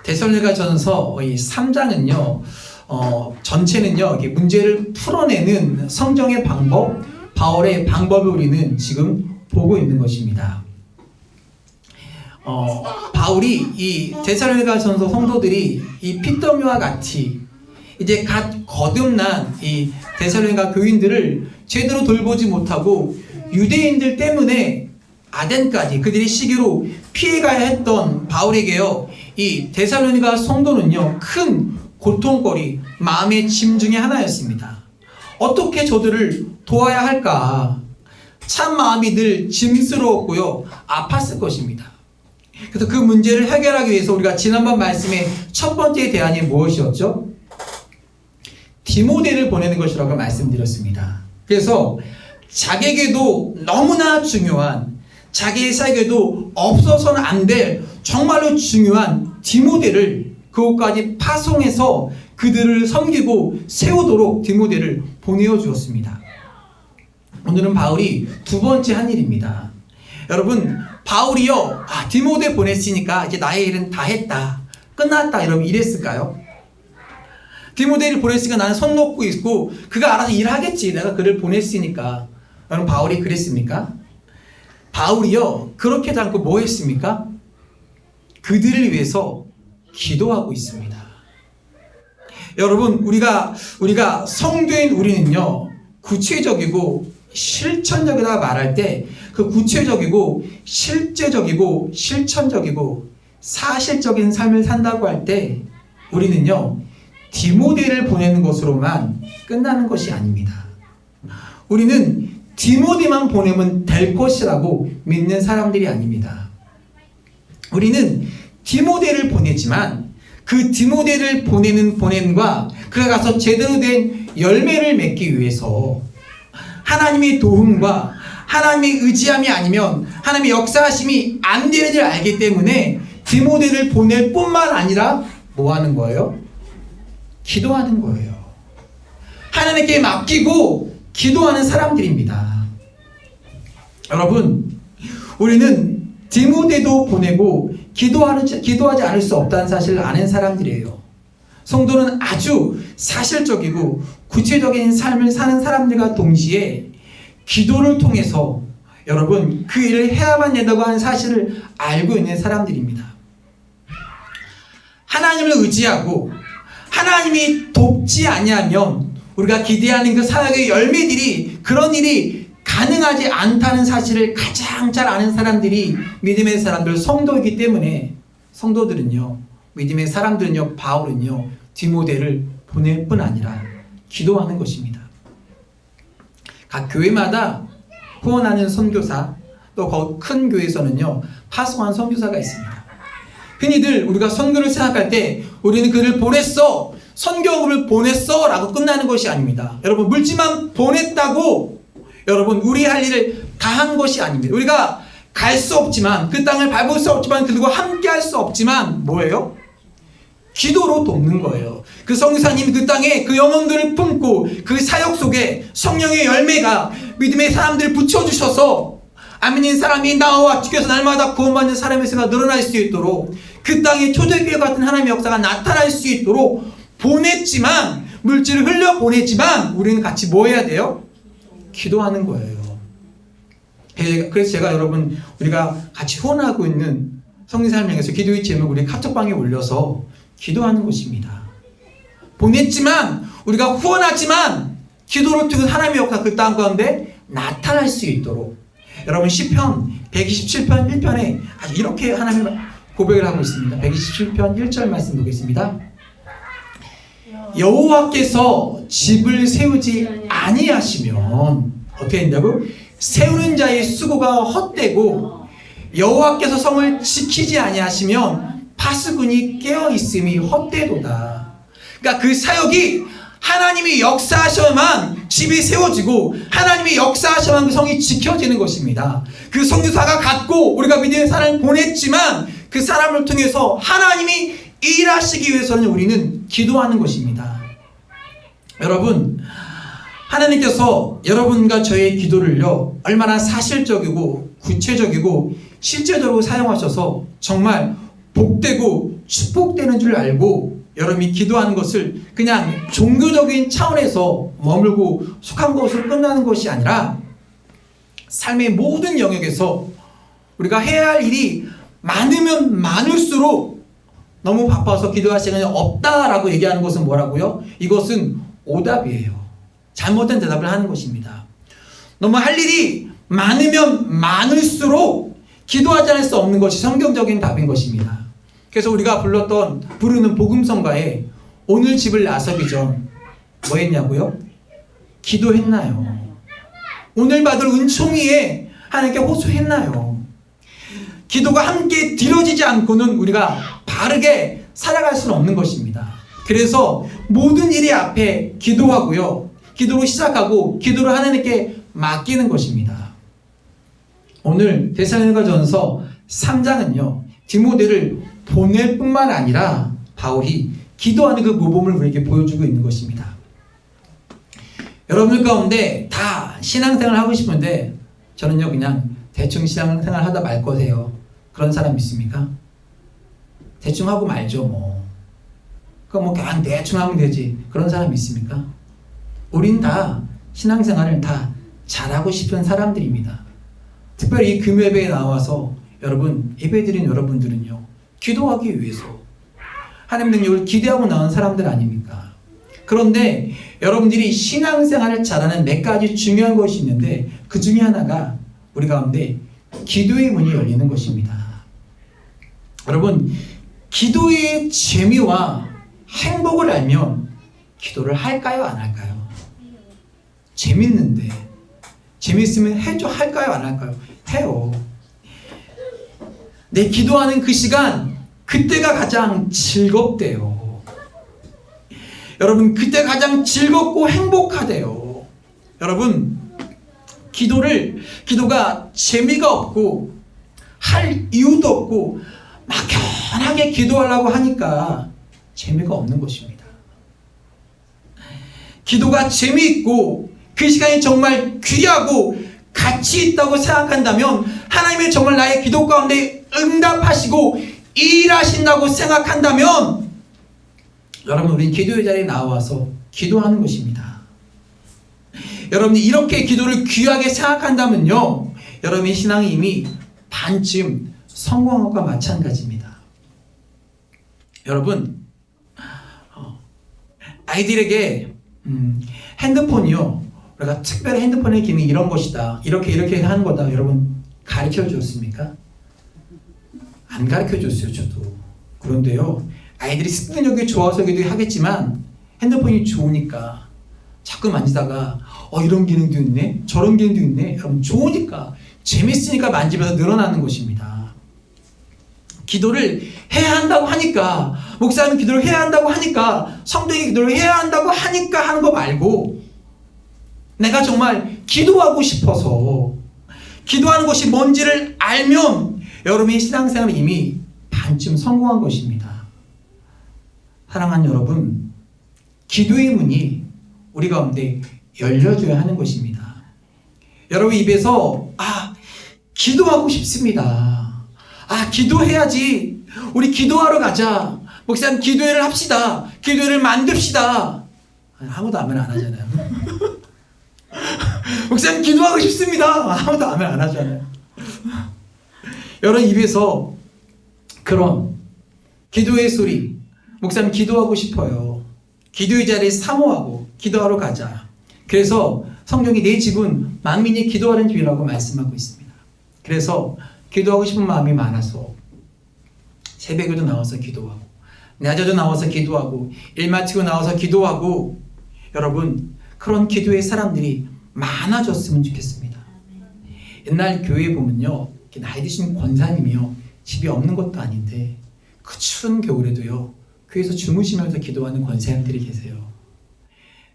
데살로니가전서 3장은요, 전체는요, 이게 문제를 풀어내는 성경의 방법, 바울의 방법을 우리는 지금 보고 있는 것입니다. 바울이 이 데살로니가전서 성도들이 이 핏더미와 같이 이제 갓 거듭난 이 데살로니가 교인들을 제대로 돌보지 못하고 유대인들 때문에 아덴까지 그들이 시기로 피해가야 했던 바울에게요, 이 데살로니가 성도는요, 큰 고통거리, 마음의 짐 중에 하나였습니다. 어떻게 저들을 도와야 할까? 참 마음이 늘 짐스러웠고요, 아팠을 것입니다. 그래서 그 문제를 해결하기 위해서 우리가 지난번 말씀의 첫 번째 대안이 무엇이었죠? 디모데를 보내는 것이라고 말씀드렸습니다. 그래서 자기에게도 너무나 중요한, 자기의 사역에도 없어서는 안 될 정말로 중요한 디모데를 그곳까지 파송해서 그들을 섬기고 세우도록 디모데를 보내어 주었습니다. 오늘은 바울이 두 번째 한 일입니다. 여러분, 바울이요, 디모데 보냈으니까 이제 나의 일은 다 했다, 끝났다, 여러분 이랬을까요? 디모데를 보냈으니까 나는 손 놓고 있고 그가 알아서 일하겠지, 내가 그를 보냈으니까. 여러분, 바울이 그랬습니까? 바울이요, 그렇게 하지 않고 뭐 했습니까? 그들을 위해서 기도하고 있습니다. 여러분, 우리가 성도인 우리는요, 구체적이고 실천적이다 말할 때 그 구체적이고 실제적이고 실천적이고 사실적인 삶을 산다고 할 때 우리는요, 디모데를 보내는 것으로만 끝나는 것이 아닙니다. 우리는 디모데만 보내면 될 것이라고 믿는 사람들이 아닙니다. 우리는 디모데를 보내지만 그 디모데를 보냄과 그가 가서 제대로 된 열매를 맺기 위해서 하나님의 도움과 하나님의 의지함이 아니면 하나님의 역사하심이 안 되는 줄 알기 때문에 디모데를 보낼 뿐만 아니라 뭐 하는 거예요? 기도하는 거예요. 하나님께 맡기고 기도하는 사람들입니다. 여러분, 우리는 디모데도 보내고 기도하지 않을 수 없다는 사실을 아는 사람들이에요. 성도는 아주 사실적이고 구체적인 삶을 사는 사람들과 동시에 기도를 통해서 여러분 그 일을 해야만 된다고 하는 사실을 알고 있는 사람들입니다. 하나님을 의지하고 하나님이 돕지 아니하면 우리가 기대하는 그 사역의 열매들이, 그런 일이 가능하지 않다는 사실을 가장 잘 아는 사람들이 믿음의 사람들, 성도이기 때문에 성도들은요, 믿음의 사람들은요, 바울은요, 디모데를 보낼 뿐 아니라 기도하는 것입니다. 각 교회마다 후원하는 선교사, 또 큰 교회에서는요, 파송한 선교사가 있습니다. 흔히들 우리가 선교를 생각할 때 우리는 그를 보냈어, 선교를 보냈어 라고 끝나는 것이 아닙니다. 여러분, 물질만 보냈다고 여러분 우리 할 일을 다 한 것이 아닙니다. 우리가 갈 수 없지만, 그 땅을 밟을 수 없지만, 그들과 함께 할 수 없지만 뭐예요? 기도로 돕는 거예요. 그 선교사님이 그 땅에 그 영혼들을 품고 그 사역 속에 성령의 열매가 믿음의 사람들을 붙여주셔서 안 믿는 사람이 나와 주께서 날마다 구원받는 사람의 수가 늘어날 수 있도록, 그 땅에 초대교회 같은 하나님의 역사가 나타날 수 있도록 보냈지만, 물질을 흘려 보냈지만 우리는 같이 뭐 해야 돼요? 기도하는 거예요. 그래서 제가 여러분, 우리가 같이 후원하고 있는 성리사를 향해서 기도의 제목을 우리 카톡방에 올려서 기도하는 것입니다. 보냈지만, 우리가 후원하지만 기도를 통해 하나님의 역사가 그 땅 가운데 나타날 수 있도록, 여러분 시편 127편 1편에 아주 이렇게 하나님 고백을 하고 있습니다. 127편 1절 말씀 보겠습니다. 여호와께서 집을 세우지 아니하시면 어떻게 된다고? 세우는 자의 수고가 헛되고 여호와께서 성을 지키지 아니하시면 파수꾼이 깨어있음이 헛되도다. 그러니까 그 사역이 하나님이 역사하셔야만 집이 세워지고 하나님이 역사하셔야만 그 성이 지켜지는 것입니다. 그 선교사가 갔고 우리가 믿음의 사람을 보냈지만 그 사람을 통해서 하나님이 일하시기 위해서는 우리는 기도하는 것입니다. 여러분, 하나님께서 여러분과 저의 기도를요, 얼마나 사실적이고 구체적이고 실제적으로 사용하셔서 정말 복되고 축복되는 줄 알고 여러분이 기도하는 것을 그냥 종교적인 차원에서 머물고 속한 것으로 끝나는 것이 아니라 삶의 모든 영역에서 우리가 해야 할 일이 많으면 많을수록 너무 바빠서 기도할 시간이 없다라고 얘기하는 것은 뭐라고요? 이것은 오답이에요. 잘못된 대답을 하는 것입니다. 너무 할 일이 많으면 많을수록 기도하지 않을 수 없는 것이 성경적인 답인 것입니다. 그래서 우리가 부르는 복음성가에 오늘 집을 나서기 전 뭐 했냐고요? 기도했나요? 오늘 받을 은총이에 하나님께 호소했나요? 기도가 함께 드려지지 않고는 우리가 바르게 살아갈 수는 없는 것입니다. 그래서 모든 일이 앞에 기도하고요. 기도로 시작하고 기도를 하나님께 맡기는 것입니다. 오늘 데살로니가전서 3장은요. 디모데를 보낼 뿐만 아니라 바울이 기도하는 그 모범을 우리에게 보여주고 있는 것입니다. 여러분들 가운데 다 신앙생활 하고 싶은데 저는요 그냥 대충 신앙생활 하다 말 거세요. 그런 사람 있습니까? 대충 하고 말죠 뭐. 그럼 그냥 대충 하면 되지. 그런 사람 있습니까? 우린 다 신앙생활을 다 잘하고 싶은 사람들입니다. 특별히 이 금요 예배에 나와서 여러분 예배드린 여러분들은요 기도하기 위해서 하나님 능력을 기대하고 나온 사람들 아닙니까? 그런데 여러분들이 신앙생활을 잘하는 몇 가지 중요한 것이 있는데 그 중에 하나가 우리 가운데 기도의 문이 열리는 것입니다. 여러분 기도의 재미와 행복을 알면 기도를 할까요 안 할까요? 재밌는데 재밌으면 해줘 할까요 안 할까요? 해요. 내 기도하는 그 시간 그때가 가장 즐겁대요. 여러분 그때 가장 즐겁고 행복하대요. 여러분 기도가 재미가 없고 할 이유도 없고 막연하게 기도하려고 하니까 재미가 없는 것입니다. 기도가 재미있고 그 시간이 정말 귀하고 가치 있다고 생각한다면 하나님이 정말 나의 기도 가운데 응답하시고 일하신다고 생각한다면 여러분 우리는 기도의 자리에 나와서 기도하는 것입니다. 여러분이 이렇게 기도를 귀하게 생각한다면요 여러분의 신앙이 이미 반쯤 성공한 것과 마찬가지입니다. 여러분 아이들에게 핸드폰이요 우리가 특별히 핸드폰의 기능이 이런 것이다 이렇게 하는 거다 여러분 가르쳐 줬습니까? 안 가르쳐 줬어요 저도. 그런데요 아이들이 습득력이 좋아서기도 하겠지만 핸드폰이 좋으니까 자꾸 만지다가 이런 기능도 있네 저런 기능도 있네 여러분 좋으니까 재밌으니까 만지면서 늘어나는 것입니다. 기도를 해야 한다고 하니까 목사님 기도를 해야 한다고 하니까 성도에게 기도를 해야 한다고 하니까 하는 거 말고 내가 정말 기도하고 싶어서 기도하는 것이 뭔지를 알면 여러분의 신앙생활은 이미 반쯤 성공한 것입니다. 사랑하는 여러분 기도의 문이 우리 가운데 열려줘야 하는 것입니다. 여러분 입에서 기도하고 싶습니다. 기도해야지. 우리 기도하러 가자. 목사님 기도회를 합시다. 기도회를 만듭시다. 아무도 아멘 안 하잖아요. 목사님 기도하고 싶습니다. 아무도 아멘 안 하잖아요. 여러분 입에서 그런 기도의 소리 목사님 기도하고 싶어요. 기도의 자리에 사모하고 기도하러 가자. 그래서 성경이 내 집은 만민이 기도하는 집이라고 말씀하고 있습니다. 그래서 기도하고 싶은 마음이 많아서 새벽에도 나와서 기도하고 낮에도 나와서 기도하고 일 마치고 나와서 기도하고 여러분 그런 기도의 사람들이 많아졌으면 좋겠습니다. 옛날 교회에 보면요 나이 드신 권사님이요 집이 없는 것도 아닌데 그 추운 겨울에도요 교회에서 주무시면서 기도하는 권사님들이 계세요.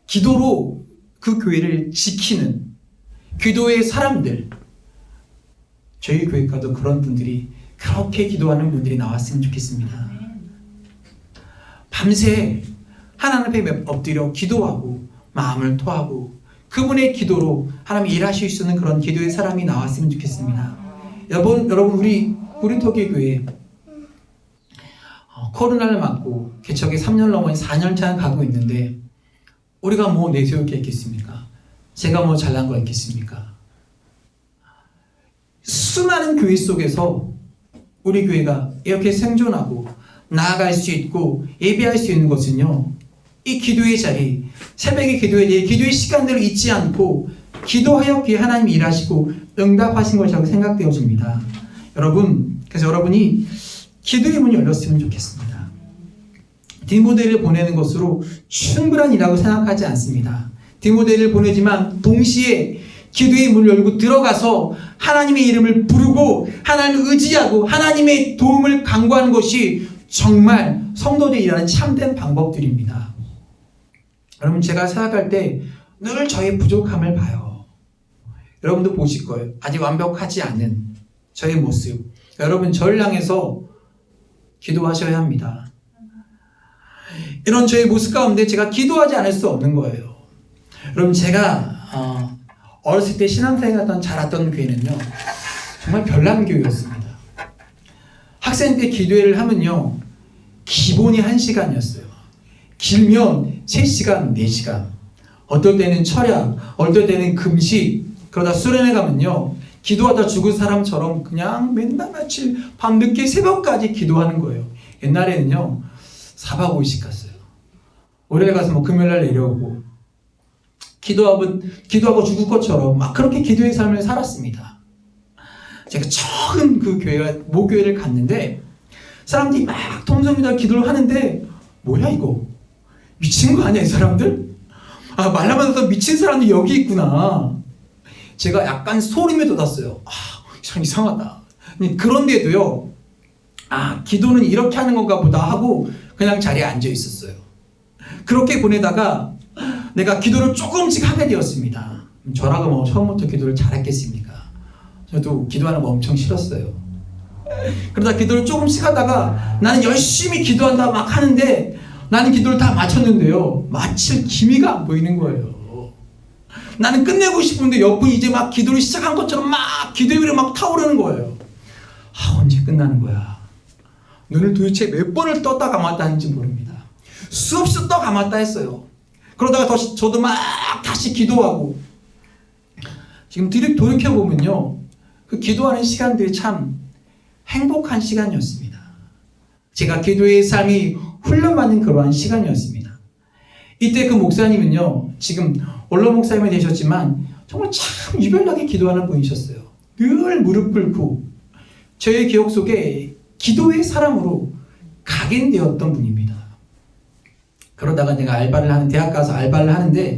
기도로 그 교회를 지키는 기도의 사람들 저희 교회가도 그런 분들이 그렇게 기도하는 분들이 나왔으면 좋겠습니다. 밤새 하나님 앞에 엎드려 기도하고 마음을 토하고 그분의 기도로 하나님이 일하실 수 있는 그런 기도의 사람이 나왔으면 좋겠습니다. 여러분 우리 토기 교회 코로나를 맞고 개척에 3년 넘어 4년 차 가고 있는데 우리가 뭐 내세울 게 있겠습니까? 제가 뭐 잘난 거 있겠습니까? 수많은 교회 속에서 우리 교회가 이렇게 생존하고 나아갈 수 있고 예배할 수 있는 것은요, 이 기도의 자리, 새벽의 기도의 시간들을 잊지 않고 기도하였기에 하나님이 일하시고 응답하신 것이라고 생각되어집니다. 여러분, 그래서 여러분이 기도의 문이 열렸으면 좋겠습니다. 디모데를 보내는 것으로 충분한 일이라고 생각하지 않습니다. 디모데를 보내지만 동시에 기도의 문을 열고 들어가서 하나님의 이름을 부르고 하나님을 의지하고 하나님의 도움을 간구하는 것이 정말 성도들이 일하는 참된 방법들입니다. 여러분, 제가 생각할 때 늘 저의 부족함을 봐요. 여러분도 보실 거예요. 아직 완벽하지 않은 저의 모습. 여러분, 저를 향해서 기도하셔야 합니다. 이런 저의 모습 가운데 제가 기도하지 않을 수 없는 거예요. 여러분, 제가 어렸을 때 신앙생활 자랐던 교회는요, 정말 별난교회였습니다. 학생 때 기도회를 하면요, 기본이 1시간이었어요. 길면 3시간, 4시간. 어떨 때는 철야, 어떨 때는 금식. 그러다 수련회 가면요, 기도하다 죽은 사람처럼 그냥 맨날 며칠 밤늦게 새벽까지 기도하는 거예요. 옛날에는요, 4박 5일씩 갔어요. 월요일에 가서 뭐 금요일날 내려오고 기도하고 죽을 것처럼 막 그렇게 기도의 삶을 살았습니다. 제가 처음 그 모교회를 갔는데 사람들이 막 통성기도 기도를 하는데 뭐야 이거? 미친 거 아니야 이 사람들? 아, 말라마다 미친 사람들이 여기 있구나. 제가 약간 소름이 돋았어요. 아, 참 이상하다. 그런데도요, 아, 기도는 이렇게 하는 건가 보다 하고 그냥 자리에 앉아 있었어요. 그렇게 보내다가 내가 기도를 조금씩 하게 되었습니다. 저라고 뭐 처음부터 기도를 잘했겠습니까? 저도 기도하는 거 엄청 싫었어요. 그러다 기도를 조금씩 하다가 나는 열심히 기도한다 막 하는데 나는 기도를 다 마쳤는데요, 마칠 기미가 안 보이는 거예요. 나는 끝내고 싶은데 옆분이 이제 막 기도를 시작한 것처럼 막 기도의 위로 막 타오르는 거예요. 아, 언제 끝나는 거야? 눈을 도대체 몇 번을 떴다 감았다 하는지 모릅니다. 수없이 떴다 감았다 했어요. 그러다가 저도 막 다시 기도하고, 지금 돌이켜보면요, 그 기도하는 시간들이 참 행복한 시간이었습니다. 제가 기도의 삶이 훈련받는 그러한 시간이었습니다. 이때 그 목사님은요, 지금 원로 목사님이 되셨지만 정말 참 유별나게 기도하는 분이셨어요. 늘 무릎 꿇고 저의 기억 속에 기도의 사람으로 각인되었던 분입니다. 그러다가 내가 대학 가서 알바를 하는데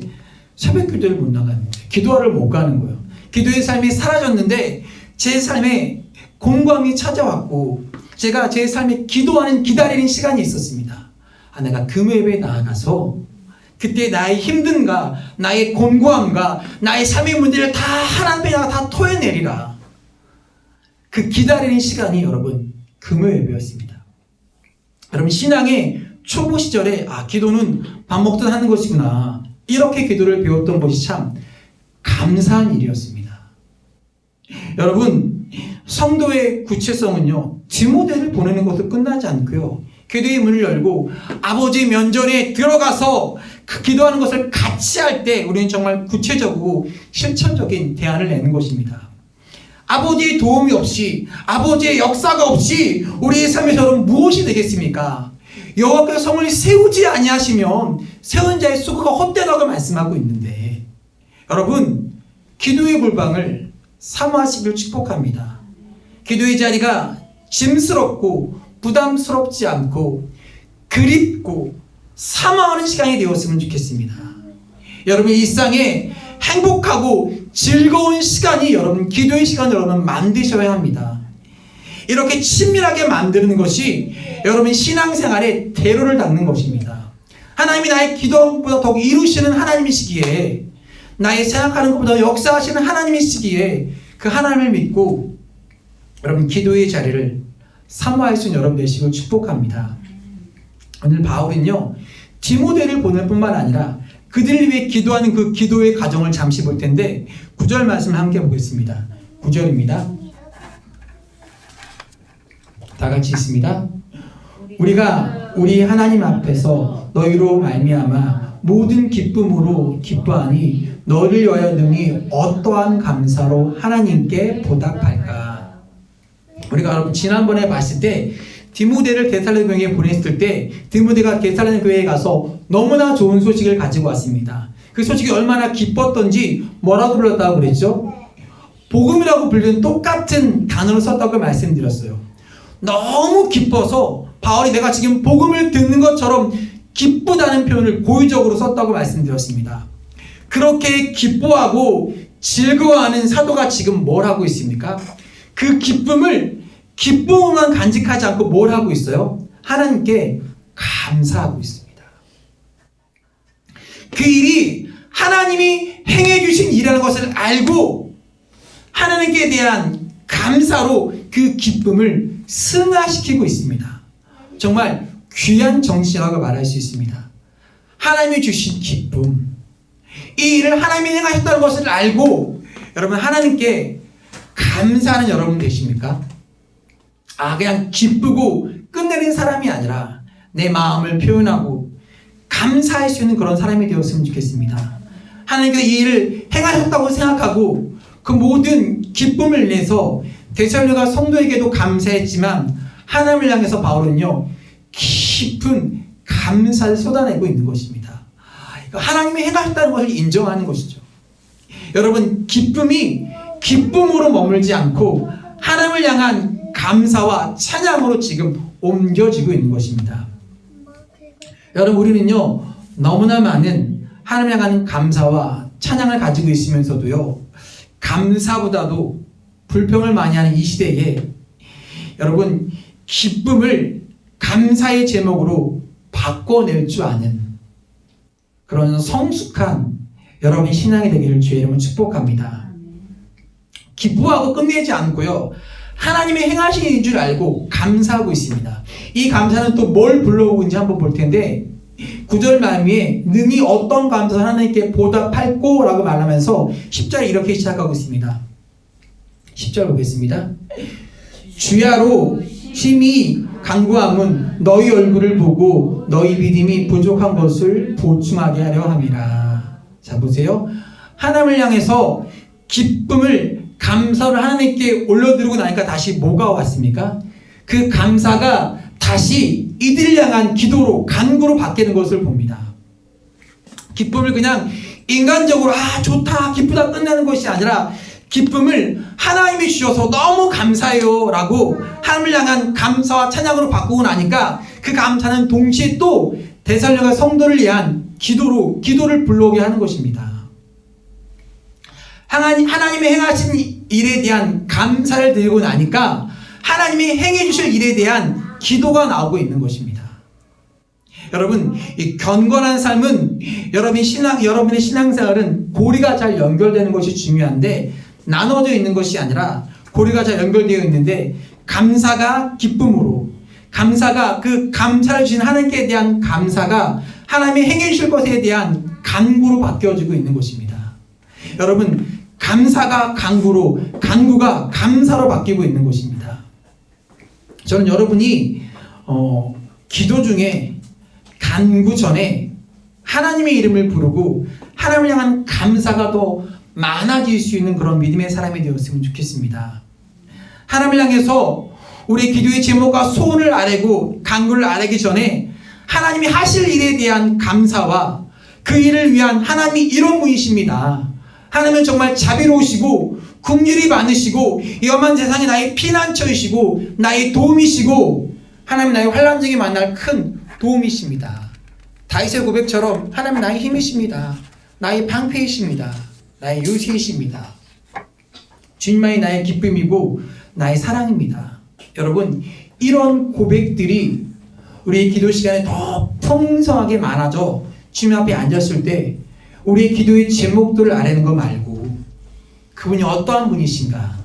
새벽 기도를 못 나가는 거예요. 기도하러 못 가는 거예요. 기도의 삶이 사라졌는데 제 삶에 공감이 찾아왔고 제가 제 삶에 기다리는 시간이 있었습니다. 아, 내가 금요일에 나아가서 그때 나의 힘듦과 나의 곤고함과 나의 삶의 문제를 다 하나님 앞에 다 토해내리라. 그 기다리는 시간이 여러분 금요 예배였습니다. 여러분, 신앙의 초보 시절에 기도는 밥 먹듯 하는 것이구나, 이렇게 기도를 배웠던 것이 참 감사한 일이었습니다. 여러분, 성도의 구체성은요, 디모데를 보내는 것으로 끝나지 않고요, 기도의 문을 열고 아버지의 면전에 들어가서 그 기도하는 것을 같이 할 때 우리는 정말 구체적이고 실천적인 대안을 내는 것입니다. 아버지의 도움이 없이, 아버지의 역사가 없이 우리의 삶에서는 무엇이 되겠습니까? 여호와께서 성을 세우지 아니하시면 세운 자의 수고가 헛되다고 말씀하고 있는데, 여러분, 기도의 골방을 사모하시길 축복합니다. 기도의 자리가 짐스럽고 부담스럽지 않고 그립고 사모하는 시간이 되었으면 좋겠습니다. 여러분, 일상에 행복하고 즐거운 시간이 여러분 기도의 시간을 여러분 만드셔야 합니다. 이렇게 친밀하게 만드는 것이 여러분 신앙생활의 대로를 닦는 것입니다. 하나님이 나의 기도보다 더 이루시는 하나님이시기에, 나의 생각하는 것보다 역사하시는 하나님이시기에 그 하나님을 믿고 여러분 기도의 자리를 사모할 수 있는 여러분 되시길 축복합니다. 오늘 바울은요, 디모데를 보낼 뿐만 아니라 그들을 위해 기도하는 그 기도의 과정을 잠시 볼 텐데 9절 말씀을 함께 보겠습니다. 9절입니다. 다 같이 있습니다. 우리가 우리 하나님 앞에서 너희로 말미암아 모든 기쁨으로 기뻐하니 너를 위하여 능히 어떠한 감사로 하나님께 보답할까. 우리가 여러분 지난번에 봤을 때 디모데를 데살로니가 교회에 보냈을 때 디모데가 데살로니가 교회에 가서 너무나 좋은 소식을 가지고 왔습니다. 그 소식이 얼마나 기뻤던지 뭐라고 불렀다고 그랬죠? 복음이라고 불리는 똑같은 단어를 썼다고 말씀드렸어요. 너무 기뻐서 바울이 내가 지금 복음을 듣는 것처럼 기쁘다는 표현을 고의적으로 썼다고 말씀드렸습니다. 그렇게 기뻐하고 즐거워하는 사도가 지금 뭘 하고 있습니까? 그 기쁨으로만 간직하지 않고 뭘 하고 있어요? 하나님께 감사하고 있습니다. 그 일이 하나님이 행해 주신 일이라는 것을 알고 하나님께 대한 감사로 그 기쁨을 승화시키고 있습니다. 정말 귀한 정신이라고 말할 수 있습니다. 하나님이 주신 기쁨, 이 일을 하나님이 행하셨다는 것을 알고 여러분 하나님께 감사하는 여러분 되십니까? 그냥 기쁘고 끝내는 사람이 아니라 내 마음을 표현하고 감사할 수 있는 그런 사람이 되었으면 좋겠습니다. 하나님께서 이 일을 행하셨다고 생각하고 그 모든 기쁨을 내서 데살로니가 성도에게도 감사했지만 하나님을 향해서 바울은요 깊은 감사를 쏟아내고 있는 것입니다. 하나님이 행하셨다는 것을 인정하는 것이죠. 여러분 기쁨이 기쁨으로 머물지 않고 하나님을 향한 감사와 찬양으로 지금 옮겨지고 있는 것입니다. 여러분 우리는요 너무나 많은 하나님을 향한 감사와 찬양을 가지고 있으면서도요 감사보다도 불평을 많이 하는 이 시대에 여러분 기쁨을 감사의 제목으로 바꿔낼 줄 아는 그런 성숙한 여러분의 신앙이 되기를 주의 이름으로 축복합니다. 기뻐하고 끝내지 않고요 하나님의 행하신 일인 줄 알고 감사하고 있습니다. 이 감사는 또 뭘 불러오고 있는지 한번 볼 텐데 9절 말미에 능히 어떤 감사를 하나님께 보답할꼬 라고 말하면서 10절에 이렇게 시작하고 있습니다. 10절 보겠습니다. 주야로 심히 간구함은 너희 얼굴을 보고 너희 믿음이 부족한 것을 보충하게 하려 함이라. 자 보세요. 하나님을 향해서 기쁨을 감사를 하나님께 올려드리고 나니까 다시 뭐가 왔습니까? 그 감사가 다시 이들을 향한 기도로 간구로 바뀌는 것을 봅니다. 기쁨을 그냥 인간적으로 좋다 기쁘다 끝내는 것이 아니라 기쁨을 하나님이 주셔서 너무 감사해요 라고 하나님을 향한 감사와 찬양으로 바꾸고 나니까 그 감사는 동시에 또 데살로니가 성도를 위한 기도를 불러오게 하는 것입니다. 하나님이 행하신 일에 대한 감사를 드리고 나니까 하나님이 행해 주실 일에 대한 기도가 나오고 있는 것입니다. 여러분 이 경건한 삶은 여러분의 신앙생활은 고리가 잘 연결되는 것이 중요한데 나눠져 있는 것이 아니라 고리가 잘 연결되어 있는데 감사가 기쁨으로 감사가 그 감사를 주신 하나님께 대한 감사가 하나님이 행해 주실 것에 대한 간구로 바뀌어지고 있는 것입니다. 여러분 감사가 간구로 간구가 감사로 바뀌고 있는 것입니다. 저는 여러분이 기도 중에 간구 전에 하나님의 이름을 부르고 하나님을 향한 감사가 더 많아질 수 있는 그런 믿음의 사람이 되었으면 좋겠습니다. 하나님을 향해서 우리 기도의 제목과 소원을 아뢰고 간구를 아뢰기 전에 하나님이 하실 일에 대한 감사와 그 일을 위한 하나님이 이런 분이십니다. 하나님은 정말 자비로우시고 긍휼이 많으시고 이 험한 세상에 나의 피난처이시고 나의 도움이시고 하나님 나의 환난중에 만날 큰 도움이십니다. 다윗의 고백처럼 하나님 나의 힘이십니다. 나의 방패이십니다. 나의 요새이십니다. 주님만이 나의 기쁨이고 나의 사랑입니다. 여러분 이런 고백들이 우리의 기도 시간에 더 풍성하게 많아져 주님 앞에 앉았을 때 우리의 기도의 제목들을 아뢰는 거 말고 그분이 어떠한 분이신가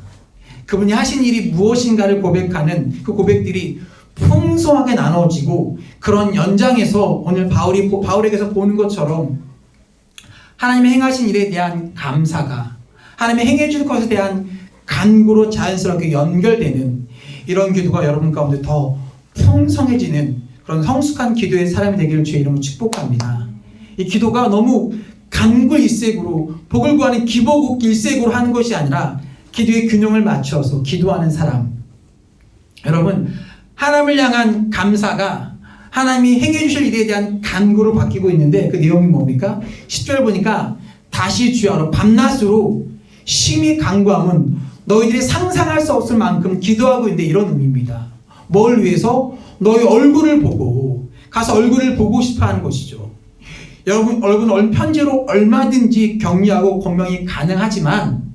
그분이 하신 일이 무엇인가를 고백하는 그 고백들이 풍성하게 나눠지고 그런 연장에서 오늘 바울에게서 보는 것처럼 하나님의 행하신 일에 대한 감사가 하나님의 행해 줄 것에 대한 간구로 자연스럽게 연결되는 이런 기도가 여러분 가운데 더 풍성해지는 그런 성숙한 기도의 사람이 되기를 주의 이름으로 축복합니다. 이 기도가 너무 간구일색으로 복을 구하는 기복일 일색으로 하는 것이 아니라 기도의 균형을 맞춰서 기도하는 사람. 여러분, 하나님을 향한 감사가 하나님이 행해 주실 일에 대한 간구로 바뀌고 있는데 그 내용이 뭡니까? 10절 보니까 다시 주여로 밤낮으로 심히 간구함은 너희들이 상상할 수 없을 만큼 기도하고 있는데 이런 의미입니다. 뭘 위해서? 너희 얼굴을 보고 가서 얼굴을 보고 싶어 하는 것이죠. 여러분 편지로 얼마든지 격려하고 권명이 가능하지만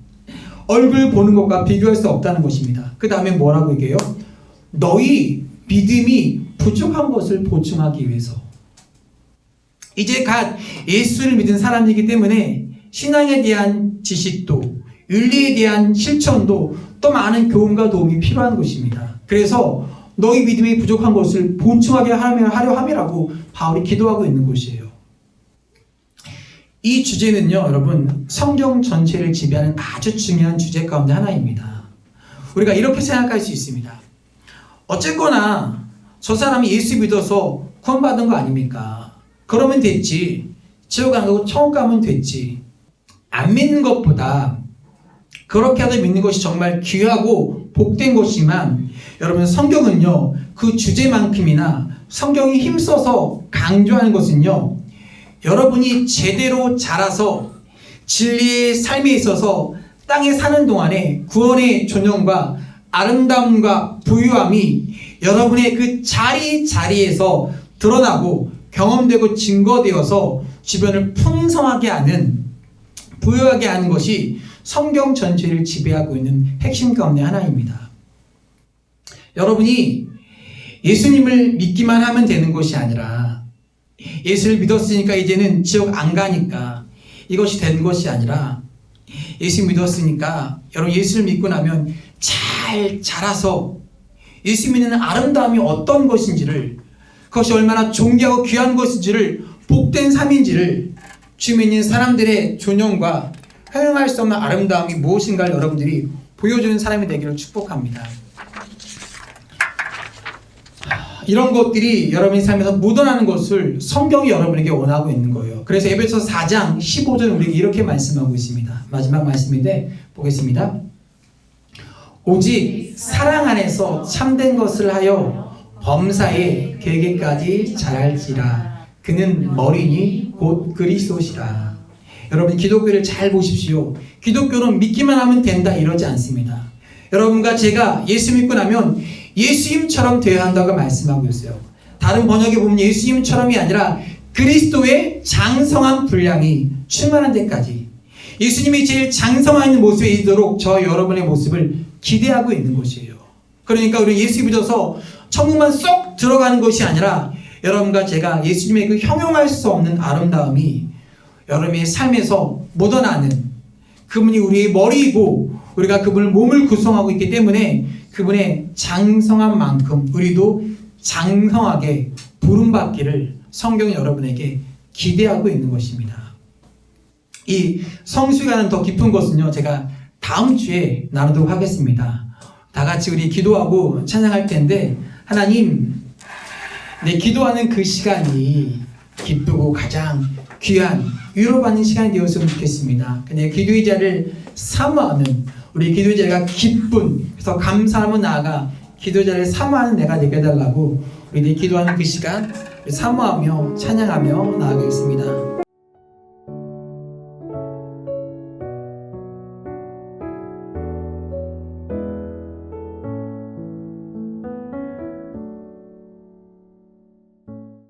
얼굴 보는 것과 비교할 수 없다는 것입니다. 그 다음에 뭐라고 얘기해요? 너희 믿음이 부족한 것을 보충하기 위해서. 이제 갓 예수를 믿은 사람이기 때문에 신앙에 대한 지식도 윤리에 대한 실천도 또 많은 교훈과 도움이 필요한 것입니다. 그래서 너희 믿음이 부족한 것을 보충하게 하려 함이라고 바울이 기도하고 있는 것이에요. 이 주제는요, 여러분, 성경 전체를 지배하는 아주 중요한 주제 가운데 하나입니다. 우리가 이렇게 생각할 수 있습니다. 어쨌거나 저 사람이 예수 믿어서 구원받은 거 아닙니까? 그러면 됐지. 지옥 안 가고 천국 가면 됐지. 안 믿는 것보다 그렇게 하다 믿는 것이 정말 귀하고 복된 것이지만 여러분, 성경은요, 그 주제만큼이나 성경이 힘써서 강조하는 것은요, 여러분이 제대로 자라서 진리의 삶에 있어서 땅에 사는 동안에 구원의 존영과 아름다움과 부유함이 여러분의 그 자리에서 드러나고 경험되고 증거되어서 주변을 풍성하게 하는, 부유하게 하는 것이 성경 전체를 지배하고 있는 핵심 가운데 하나입니다. 여러분이 예수님을 믿기만 하면 되는 것이 아니라 예수를 믿었으니까 이제는 지옥 안 가니까 이것이 된 것이 아니라 예수 믿었으니까 여러분 예수를 믿고 나면 잘 자라서 예수 믿는 아름다움이 어떤 것인지를, 그것이 얼마나 존귀하고 귀한 것인지를, 복된 삶인지를, 주님에 있는 사람들의 존영과 형용할 수 없는 아름다움이 무엇인가를 여러분들이 보여주는 사람이 되기를 축복합니다. 이런 것들이 여러분의 삶에서 묻어나는 것을 성경이 여러분에게 원하고 있는 거예요. 그래서 에베소 4장 15절 우리에게 이렇게 말씀하고 있습니다. 마지막 말씀인데 보겠습니다. 오직 사랑 안에서 참된 것을 하여 범사에 계계까지 자랄지라. 그는 머리니 곧 그리스도시라. 여러분, 기독교를 잘 보십시오. 기독교는 믿기만 하면 된다 이러지 않습니다. 여러분과 제가 예수 믿고 나면 예수님처럼 되어야 한다고 말씀하고 있어요. 다른 번역에 보면 예수님처럼이 아니라 그리스도의 장성한 분량이 충만한 데까지, 예수님이 제일 장성한 모습에 이르도록 저 여러분의 모습을 기대하고 있는 것이에요. 그러니까 우리 예수 믿어서 천국만 쏙 들어가는 것이 아니라 여러분과 제가 예수님의 그 형용할 수 없는 아름다움이 여러분의 삶에서 묻어나는, 그분이 우리의 머리이고 우리가 그분을 몸을 구성하고 있기 때문에 그분의 장성한 만큼 우리도 장성하게 부름받기를 성경이 여러분에게 기대하고 있는 것입니다. 이 성수기가는 더 깊은 것은요, 제가 다음 주에 나누도록 하겠습니다. 다 같이 우리 기도하고 찬양할 텐데, 하나님, 내 기도하는 그 시간이 기쁘고 가장 귀한 위로받는 시간이 되었으면 좋겠습니다. 내 기도의 자를 사모하는, 우리 기도의 자가 기쁜, 그래서 감사하며 나아가 기도의 자를 사모하는 내가 되게 해달라고 우리 기도하는 그 시간 사모하며 찬양하며 나아가겠습니다.